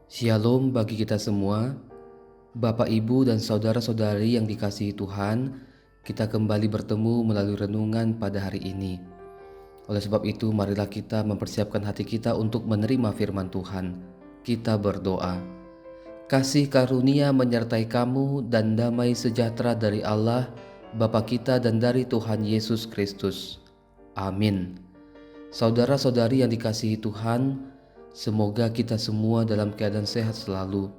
Shalom bagi kita semua, Bapak, Ibu, dan saudara-saudari yang dikasihi Tuhan. Kita kembali bertemu melalui renungan pada hari ini. Oleh sebab itu, marilah kita mempersiapkan hati kita untuk menerima firman Tuhan. Kita berdoa. Kasih karunia menyertai kamu dan damai sejahtera dari Allah, Bapa kita dan dari Tuhan Yesus Kristus. Amin. Saudara-saudari yang dikasihi Tuhan, semoga kita semua dalam keadaan sehat selalu.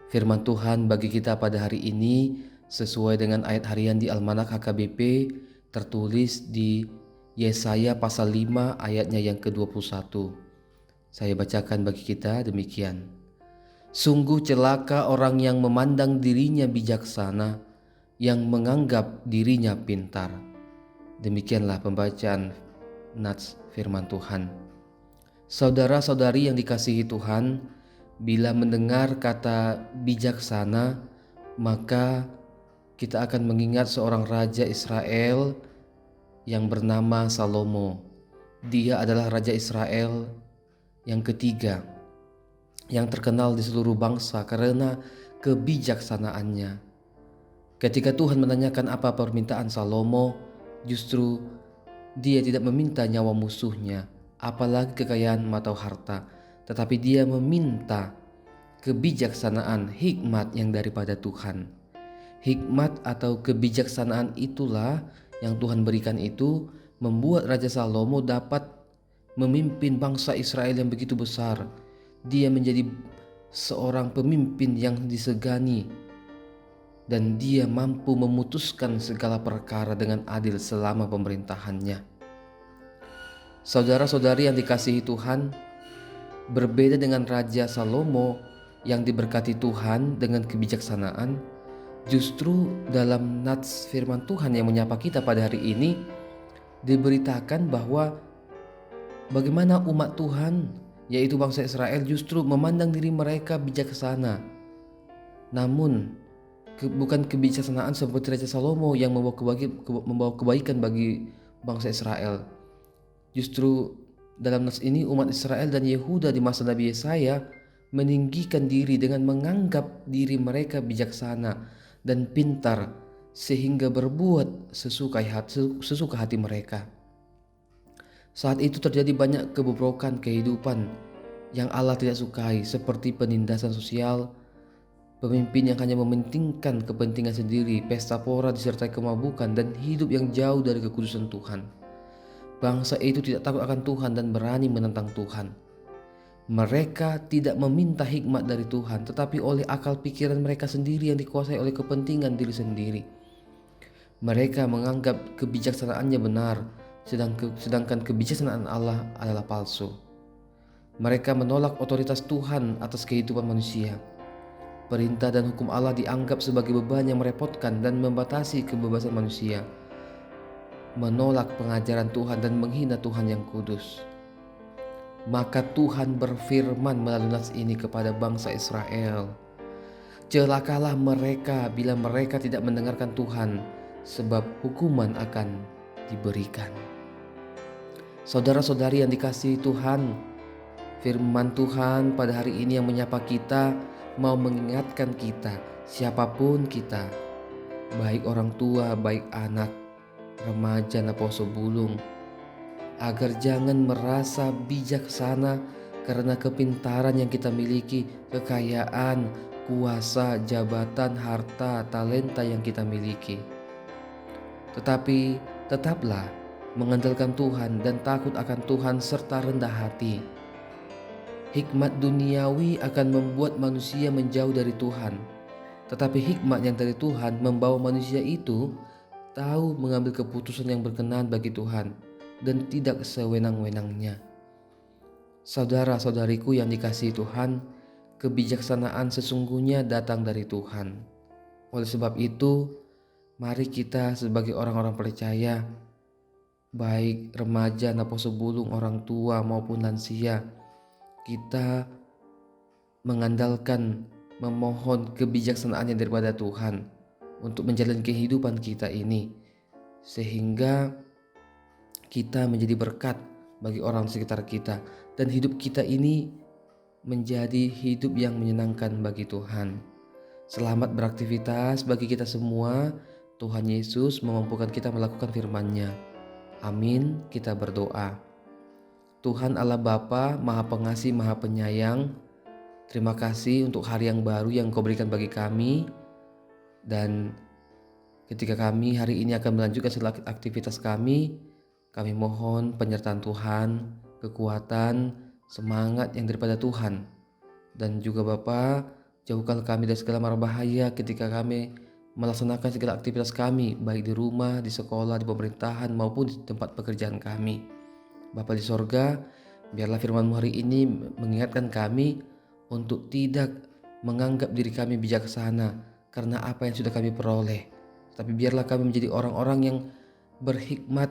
Firman Tuhan bagi kita pada hari ini sesuai dengan ayat harian di Almanak HKBP tertulis di Yesaya pasal 5 ayatnya yang ke-21. Saya bacakan bagi kita demikian. Sungguh celaka orang yang memandang dirinya bijaksana, yang menganggap dirinya pintar. Demikianlah pembacaan nats firman Tuhan. Saudara-saudari yang dikasihi Tuhan, bila mendengar kata bijaksana, maka kita akan mengingat seorang raja Israel yang bernama Salomo. Dia adalah raja Israel yang ketiga, yang terkenal di seluruh bangsa karena kebijaksanaannya. Ketika Tuhan menanyakan apa permintaan Salomo, justru dia tidak meminta nyawa musuhnya, apalagi kekayaan atau harta, tetapi dia meminta kebijaksanaan, hikmat yang daripada Tuhan. Hikmat atau kebijaksanaan itulah yang Tuhan berikan itu membuat Raja Salomo dapat memimpin bangsa Israel yang begitu besar. Dia menjadi seorang pemimpin yang disegani, dan dia mampu memutuskan segala perkara dengan adil selama pemerintahannya. Saudara-saudari yang dikasihi Tuhan, berbeda dengan Raja Salomo yang diberkati Tuhan dengan kebijaksanaan, justru dalam nats firman Tuhan yang menyapa kita pada hari ini diberitakan bahwa bagaimana umat Tuhan, yaitu bangsa Israel, justru memandang diri mereka bijaksana. Namun bukan kebijaksanaan seperti Raja Salomo yang membawa kebaikan bagi bangsa Israel. Justru dalam nas ini umat Israel dan Yehuda di masa Nabi Yesaya meninggikan diri dengan menganggap diri mereka bijaksana dan pintar, sehingga berbuat sesuka hati mereka. Saat itu terjadi banyak kebobrokan kehidupan yang Allah tidak sukai, seperti penindasan sosial, pemimpin yang hanya mementingkan kepentingan sendiri, pesta pora disertai kemabukan, dan hidup yang jauh dari kekudusan Tuhan. Bangsa itu tidak takut akan Tuhan dan berani menentang Tuhan. Mereka tidak meminta hikmat dari Tuhan, tetapi oleh akal pikiran mereka sendiri yang dikuasai oleh kepentingan diri sendiri. Mereka menganggap kebijaksanaannya benar, sedangkan kebijaksanaan Allah adalah palsu. Mereka menolak otoritas Tuhan atas kehidupan manusia. Perintah dan hukum Allah dianggap sebagai beban yang merepotkan dan membatasi kebebasan manusia. Menolak pengajaran Tuhan dan menghina Tuhan yang kudus. Maka Tuhan berfirman melalui nas ini kepada bangsa Israel, celakalah mereka bila mereka tidak mendengarkan Tuhan, sebab hukuman akan diberikan. Saudara-saudari yang dikasihi Tuhan, firman Tuhan pada hari ini yang menyapa kita mau mengingatkan kita, siapapun kita, baik orang tua, baik anak, remaja, poso bulung, agar jangan merasa bijaksana karena kepintaran yang kita miliki, kekayaan, kuasa, jabatan, harta, talenta yang kita miliki. Tetapi tetaplah mengandalkan Tuhan dan takut akan Tuhan serta rendah hati. Hikmat duniawi akan membuat manusia menjauh dari Tuhan, tetapi hikmat yang dari Tuhan membawa manusia itu tahu mengambil keputusan yang berkenan bagi Tuhan dan tidak sewenang-wenangnya. Saudara-saudariku yang dikasihi Tuhan, kebijaksanaan sesungguhnya datang dari Tuhan. Oleh sebab itu, mari kita sebagai orang-orang percaya, baik remaja, poso bulung, orang tua maupun lansia, kita mengandalkan, memohon kebijaksanaan yang daripada Tuhan untuk menjalani kehidupan kita ini, sehingga kita menjadi berkat bagi orang sekitar kita, dan hidup kita ini menjadi hidup yang menyenangkan bagi Tuhan. Selamat beraktivitas bagi kita semua. Tuhan Yesus memampukan kita melakukan firman-Nya. Amin. Kita berdoa. Tuhan Allah Bapa, Maha Pengasih, Maha Penyayang, terima kasih untuk hari yang baru yang Kau berikan bagi kami. Dan ketika kami hari ini akan melanjutkan segala aktivitas kami mohon penyertaan Tuhan, kekuatan, semangat yang daripada Tuhan. Dan juga Bapa, jauhkan kami dari segala mara bahaya ketika kami melaksanakan segala aktivitas kami, baik di rumah, di sekolah, di pemerintahan, maupun di tempat pekerjaan kami. Bapa di sorga, biarlah firman-Mu hari ini mengingatkan kami untuk tidak menganggap diri kami bijaksana karena apa yang sudah kami peroleh. Tapi biarlah kami menjadi orang-orang yang berhikmat,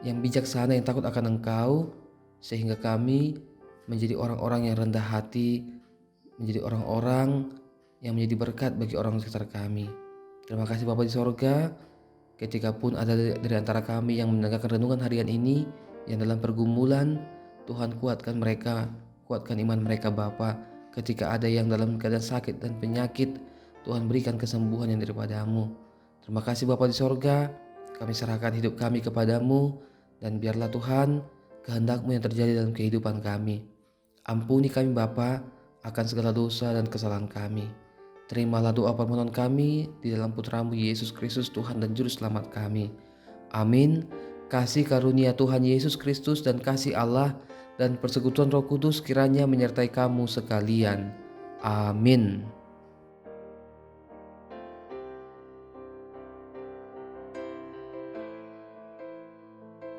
yang bijaksana, yang takut akan Engkau, sehingga kami menjadi orang-orang yang rendah hati, menjadi orang-orang yang menjadi berkat bagi orang sekitar kami. Terima kasih Bapa di sorga, ketika pun ada dari antara kami yang mendengarkan renungan harian ini, yang dalam pergumulan, Tuhan kuatkan mereka, kuatkan iman mereka Bapa. Ketika ada yang dalam keadaan sakit dan penyakit, Tuhan berikan kesembuhan yang daripada-Mu. Terima kasih Bapa di sorga, kami serahkan hidup kami kepadamu, dan biarlah Tuhan kehendak-Mu yang terjadi dalam kehidupan kami. Ampuni kami Bapa akan segala dosa dan kesalahan kami. Terimalah doa permohonan kami di dalam Putra-Mu Yesus Kristus, Tuhan dan Juru Selamat kami. Amin. Kasih karunia Tuhan Yesus Kristus dan kasih Allah dan persekutuan Roh Kudus kiranya menyertai kamu sekalian. Amin.